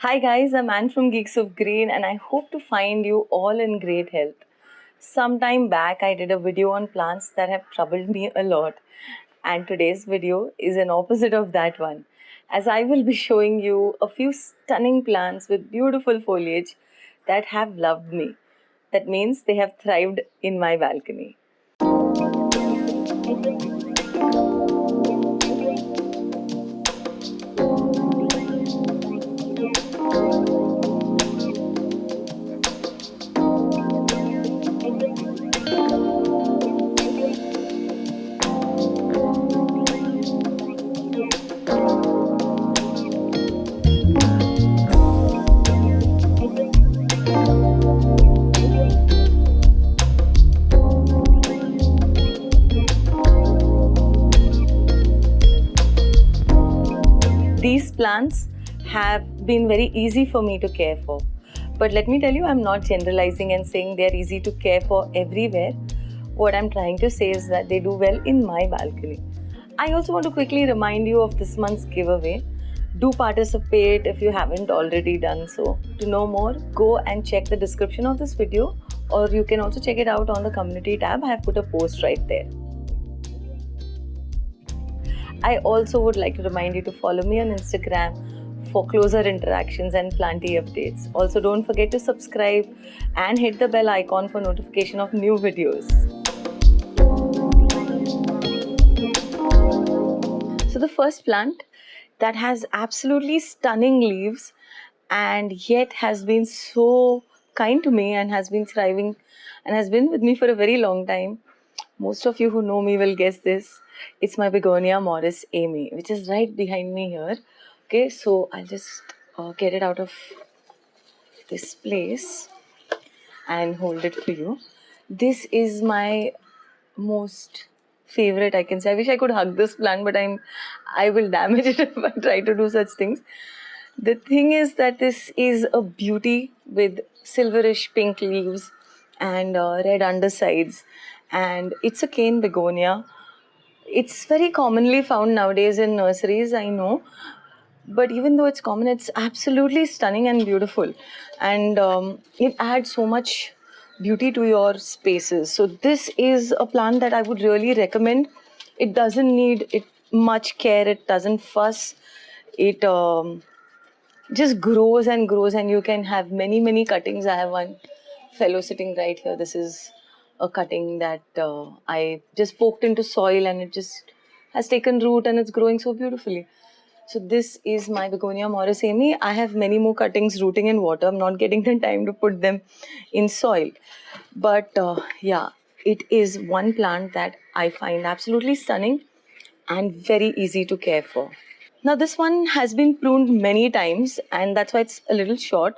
Hi guys, I'm Anne from Geeks of Green and I hope to find you all in great health. Some time back I did a video on plants that have troubled me a lot, and today's video is an opposite of that one, as I will be showing you a few stunning plants with beautiful foliage that have loved me. That means they have thrived in my balcony. These plants have been very easy for me to care for. But let me tell you, I'm not generalizing and saying they're easy to care for everywhere. What I'm trying to say is that they do well in my balcony. I also want to quickly remind you of this month's giveaway. Do participate if you haven't already done so. To know more, go and check the description of this video, or you can also check it out on the community tab. I have put a post right there. I also would like to remind you to follow me on Instagram for closer interactions and planty updates. Also, don't forget to subscribe and hit the bell icon for notification of new videos. So the first plant that has absolutely stunning leaves and yet has been so kind to me and has been thriving and has been with me for a very long time. Most of you who know me will guess this. It's my Begonia Morris Amy, which is right behind me here. Okay, so I'll just get it out of this place and hold it for you. This is my most favorite, I can say. I wish I could hug this plant, but I will damage it if I try to do such things. The thing is that this is a beauty with silverish pink leaves and red undersides, and it's a cane begonia. It's very commonly found nowadays in nurseries, I know, but even though it's common, it's absolutely stunning and beautiful, and it adds so much beauty to your spaces. So this is a plant that I would really recommend. It doesn't need it much care, it doesn't fuss, it just grows and grows, and you can have many cuttings. I have one fellow sitting right here. This is a cutting that I just poked into soil and it just has taken root and it's growing so beautifully. So this is my Begonia Morris Amy. I have many more cuttings rooting in water. I'm not getting the time to put them in soil. But yeah, it is one plant that I find absolutely stunning and very easy to care for. Now this one has been pruned many times and that's why it's a little short.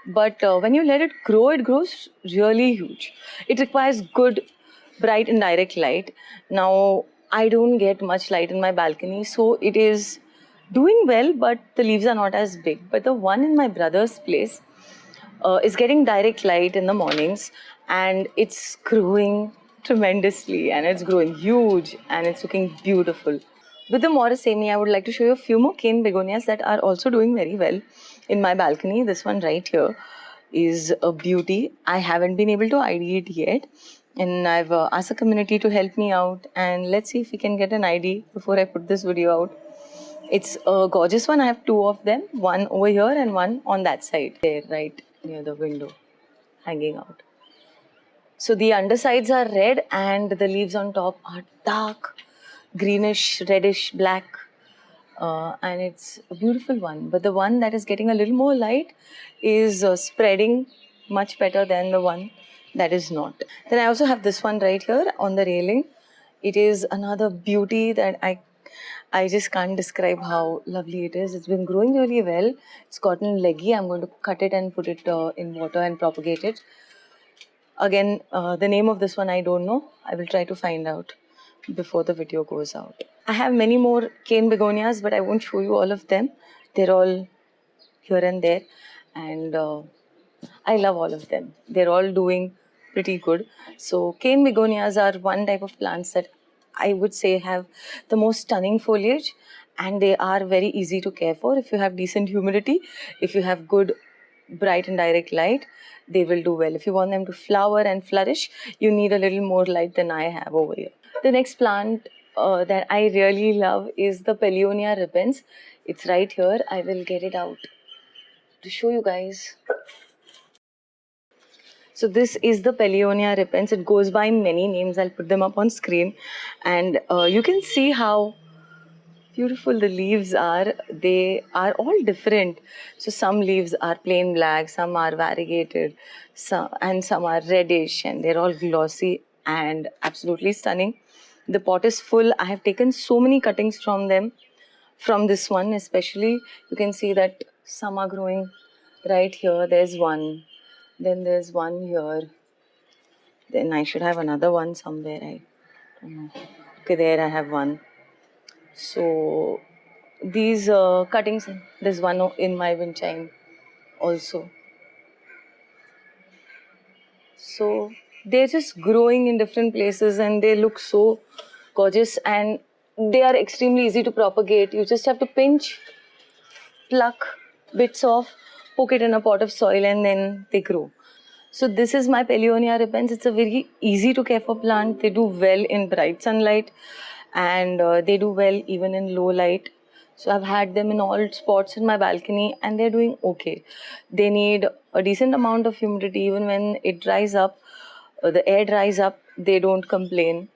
But when you let it grows really huge. It requires good, bright and direct light. Now I don't get much light in my balcony, so it is doing well, but the leaves are not as big. But the one in my brother's place is getting direct light in the mornings and it's growing tremendously and it's growing huge and it's looking beautiful. With the Morris Amy, I would like to show you a few more cane begonias that are also doing very well in my balcony. This one right here is a beauty. I haven't been able to ID it yet, and I've asked the community to help me out, and let's see if we can get an ID before I put this video out. It's a gorgeous one. I have two of them, one over here and one on that side there, right near the window, hanging out. So the undersides are red and the leaves on top are dark greenish, reddish, black, and it's a beautiful one. But the one that is getting a little more light is spreading much better than the one that is not. Then I also have this one right here on the railing. It is another beauty that I just can't describe how lovely it is. It's been growing really well. It's gotten leggy. I'm going to cut it and put it in water and propagate it. Again, the name of this one I don't know. I will try to find out before the video goes out. I have many more cane begonias, but I won't show you all of them. They're all here and there, and I love all of them. They're all doing pretty good. So cane begonias are one type of plants that I would say have the most stunning foliage and they are very easy to care for. If you have decent humidity, if you have good bright and direct light, they will do well. If you want them to flower and flourish, you need a little more light than I have over here. The next plant that I really love is the Paulownia repens. It's right here. I will get it out to show you guys. So this is the Paulownia repens. It goes by many names. I'll put them up on screen, and you can see how beautiful the leaves are. They are all different. So some leaves are plain black, some are variegated, some are reddish, and they're all glossy and absolutely stunning. The pot is full. I have taken so many cuttings from them, from this one especially. You can see that some are growing right here. There's one. Then there's one here. Then I should have another one somewhere. I don't know. Okay, there I have one. So these cuttings, there's one in my wind chime also. So they're just growing in different places and they look so gorgeous, and they are extremely easy to propagate. You just have to pinch, pluck bits off, poke it in a pot of soil, and then they grow. So this is my Paulownia repens. It's a very easy to care for plant. They do well in bright sunlight, and they do well even in low light. So I've had them in all spots in my balcony, and they're doing okay. They need a decent amount of humidity. Even when it dries up, the air dries up, they don't complain,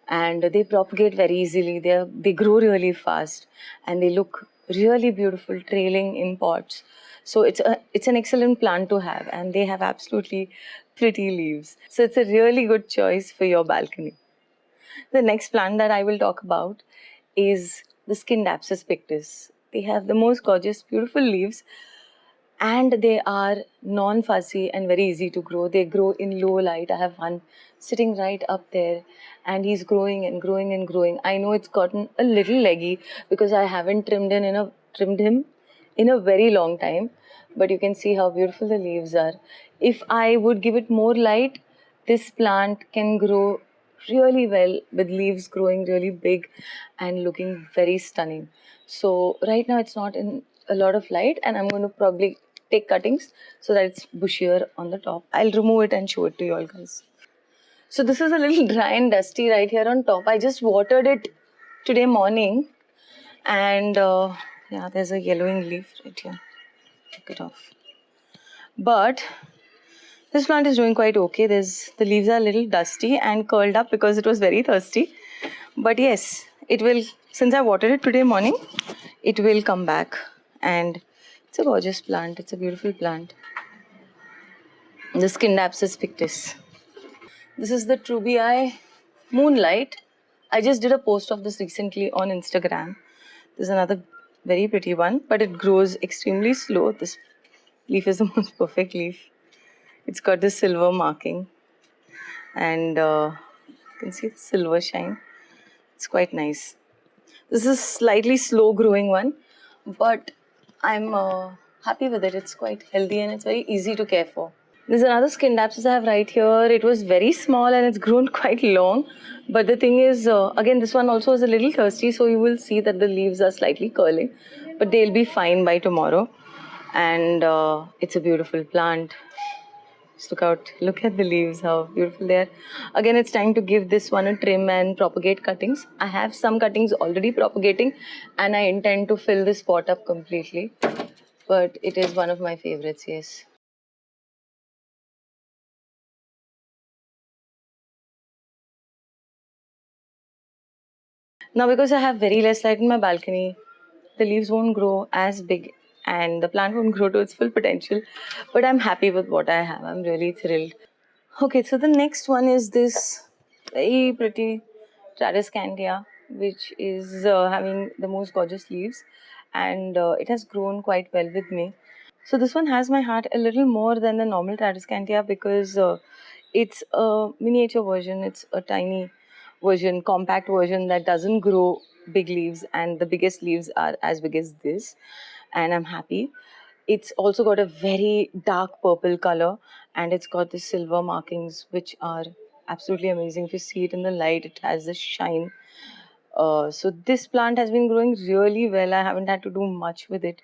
and they propagate very easily. They grow really fast, and they look really beautiful trailing in pots. So it's an excellent plant to have, and they have absolutely pretty leaves. So it's a really good choice for your balcony. The next plant that I will talk about is the Scindapsus pictus. They have the most gorgeous, beautiful leaves, and they are non-fussy and very easy to grow. They grow in low light. I have one sitting right up there, and he's growing and growing and growing. I know it's gotten a little leggy because I haven't trimmed him in a very long time, but you can see how beautiful the leaves are. If I would give it more light, this plant can grow really well with leaves growing really big and looking very stunning. So right now it's not in a lot of light, and I'm going to probably take cuttings so that it's bushier on the top. I'll remove it and show it to you all guys. So this is a little dry and dusty right here on top. I just watered it today morning, and yeah, there's a yellowing leaf right here. Take it off. But this plant is doing quite okay. The leaves are a little dusty and curled up because it was very thirsty. But yes, it will, since I watered it today morning, it will come back. And it's a gorgeous plant. It's a beautiful plant. The Scindapsus pictus. This is the Trubii Moonlight. I just did a post of this recently on Instagram. There's another very pretty one, but it grows extremely slow. This leaf is the most perfect leaf. It's got this silver marking, and you can see the silver shine. It's quite nice. This is slightly slow growing one, but I'm happy with it. It's quite healthy and it's very easy to care for. There's another Scindapsus I have right here. It was very small and it's grown quite long. But the thing is, again, this one also is a little thirsty, so you will see that the leaves are slightly curling. But they'll be fine by tomorrow. And it's a beautiful plant. Just look at the leaves, how beautiful they are. Again, it's time to give this one a trim and propagate cuttings. I have some cuttings already propagating, and I intend to fill this pot up completely. But it is one of my favorites, yes. Now, because I have very less light in my balcony, the leaves won't grow as big and the plant won't grow to its full potential. But I'm happy with what I have. I'm really thrilled. Okay, so the next one is this very pretty Tradescantia, which is having the most gorgeous leaves, and it has grown quite well with me. So this one has my heart a little more than the normal Tradescantia because it's a miniature version. It's a tiny version, compact version that doesn't grow big leaves, and the biggest leaves are as big as this, and I'm happy. It's also got a very dark purple color, and it's got the silver markings which are absolutely amazing. If you see it in the light, it has this shine. So this plant has been growing really well. I haven't had to do much with it.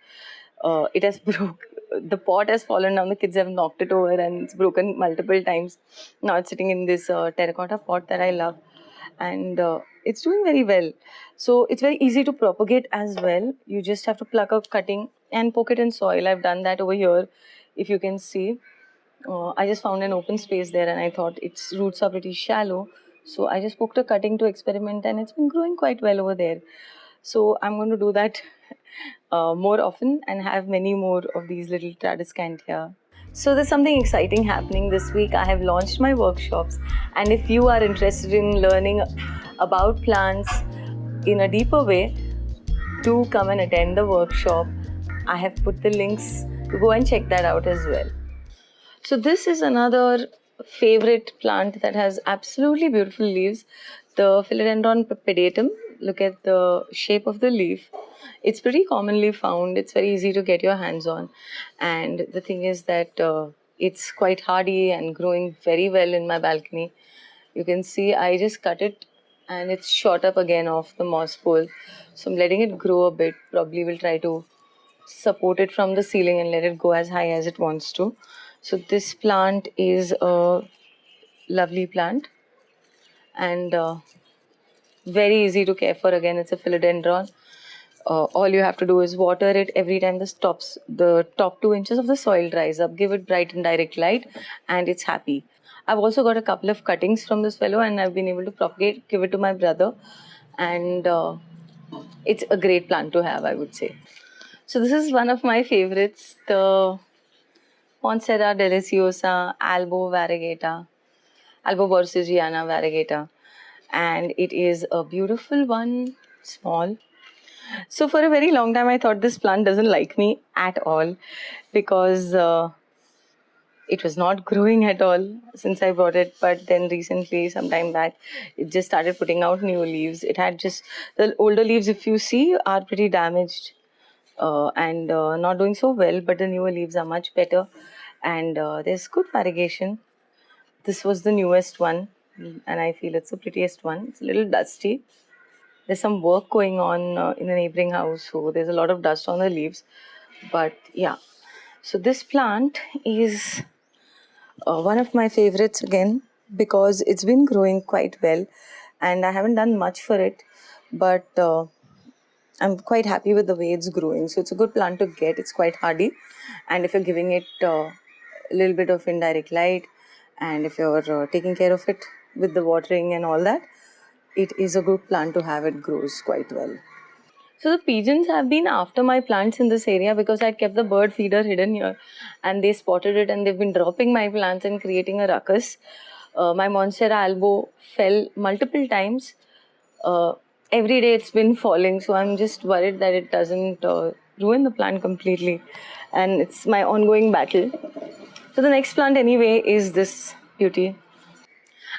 It has broke. The pot has fallen down. The kids have knocked it over, and it's broken multiple times. Now it's sitting in this terracotta pot that I love, and it's doing very well. So it's very easy to propagate as well. You just have to pluck a cutting and poke it in soil. I've done that over here, if you can see. I just found an open space there, and I thought its roots are pretty shallow. So I just poked a cutting to experiment, and it's been growing quite well over there. So I'm going to do that more often and have many more of these little Tradescantia. So there's something exciting happening this week. I have launched my workshops, and if you are interested in learning about plants in a deeper way, do come and attend the workshop. I have put the links to go and check that out as well. So this is another favorite plant that has absolutely beautiful leaves, the Philodendron pedatum. Look at the shape of the leaf. It's pretty commonly found. It's very easy to get your hands on. And the thing is that it's quite hardy and growing very well in my balcony. You can see I just cut it and it's shot up again off the moss pole. So I'm letting it grow a bit. Probably will try to support it from the ceiling and let it go as high as it wants to. So this plant is a lovely plant and very easy to care for. Again, it's a philodendron. All you have to do is water it every time the top 2 inches of the soil dries up. Give it bright and direct light, and it's happy. I've also got a couple of cuttings from this fellow, and I've been able to propagate, give it to my brother, and it's a great plant to have, I would say. So this is one of my favorites, the Monstera deliciosa Albo borsigiana variegata, and it is a beautiful one, small. So for a very long time, I thought this plant doesn't like me at all because it was not growing at all since I bought it. But then recently, some time back, it just started putting out new leaves. It had just the older leaves, if you see, are pretty damaged and not doing so well. But the newer leaves are much better, and there's good variegation. This was the newest one, and I feel it's the prettiest one. It's a little dusty. There's some work going on in the neighboring house, so there's a lot of dust on the leaves. But yeah, so this plant is one of my favorites again because it's been growing quite well, and I haven't done much for it, but I'm quite happy with the way it's growing. So it's a good plant to get. It's quite hardy, and if you're giving it a little bit of indirect light, and if you're taking care of it with the watering and all that, it is a good plant to have. It grows quite well. So the pigeons have been after my plants in this area because I kept the bird feeder hidden here, and they spotted it and they've been dropping my plants and creating a ruckus. My Monstera albo fell multiple times. Uh, every day it's been falling, so I'm just worried that it doesn't ruin the plant completely, and it's my ongoing battle. So the next plant anyway is this beauty.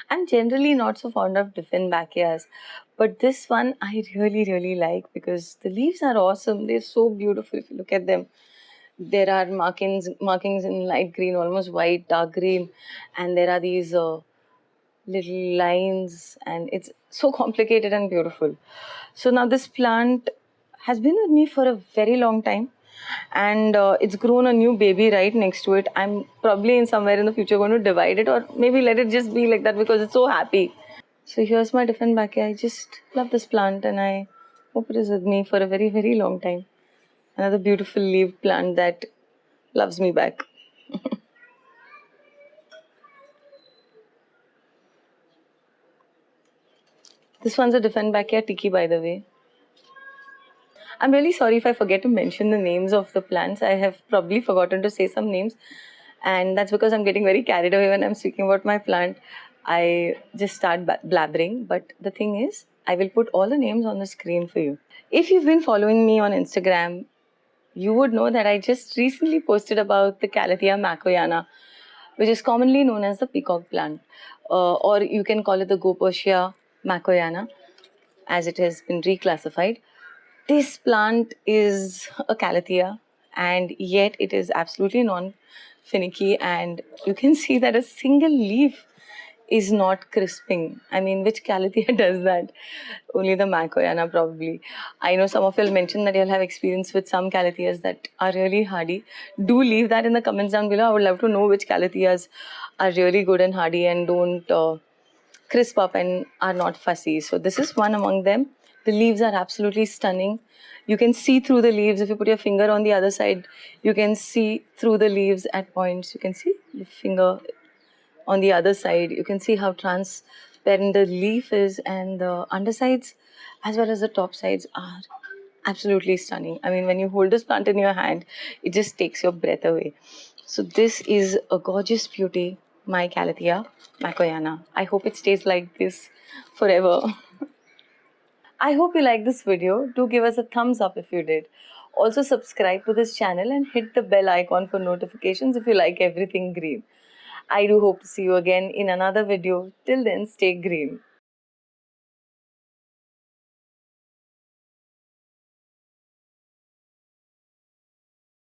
I'm generally not so fond of Dieffenbachias, but this one I really, really like because the leaves are awesome. They're so beautiful if you look at them. There are markings in light green, almost white, dark green, and there are these little lines, and it's so complicated and beautiful. So now this plant has been with me for a very long time, and it's grown a new baby right next to it. I'm probably in somewhere in the future going to divide it or maybe let it just be like that because it's so happy. So here's my Dieffenbachia. I just love this plant and I hope it is with me for a very, very long time. Another beautiful leaf plant that loves me back. This one's a Dieffenbachia tiki, by the way. I'm really sorry if I forget to mention the names of the plants. I have probably forgotten to say some names, and that's because I'm getting very carried away when I'm speaking about my plant. I just start blabbering, but the thing is, I will put all the names on the screen for you. If you've been following me on Instagram, you would know that I just recently posted about the Calathea makoyana, which is commonly known as the peacock plant, or you can call it the Gopotia makoyana, as it has been reclassified. This plant is a calathea, and yet it is absolutely non-finicky, and you can see that a single leaf is not crisping. I mean, which calathea does that? Only the Makoyana probably. I know some of you will mention that you'll have experience with some calatheas that are really hardy. Do leave that in the comments down below. I would love to know which calatheas are really good and hardy and don't crisp up and are not fussy. So this is one among them. The leaves are absolutely stunning. You can see through the leaves. If you put your finger on the other side, you can see through the leaves at points. You can see the finger on the other side. You can see how transparent the leaf is, and the undersides as well as the top sides are absolutely stunning. I mean, when you hold this plant in your hand, it just takes your breath away. So this is a gorgeous beauty, my Calathea Makoyana. I hope it stays like this forever. I hope you liked this video. Do give us a thumbs up if you did. Also subscribe to this channel and hit the bell icon for notifications if you like everything green. I do hope to see you again in another video. Till then, stay green.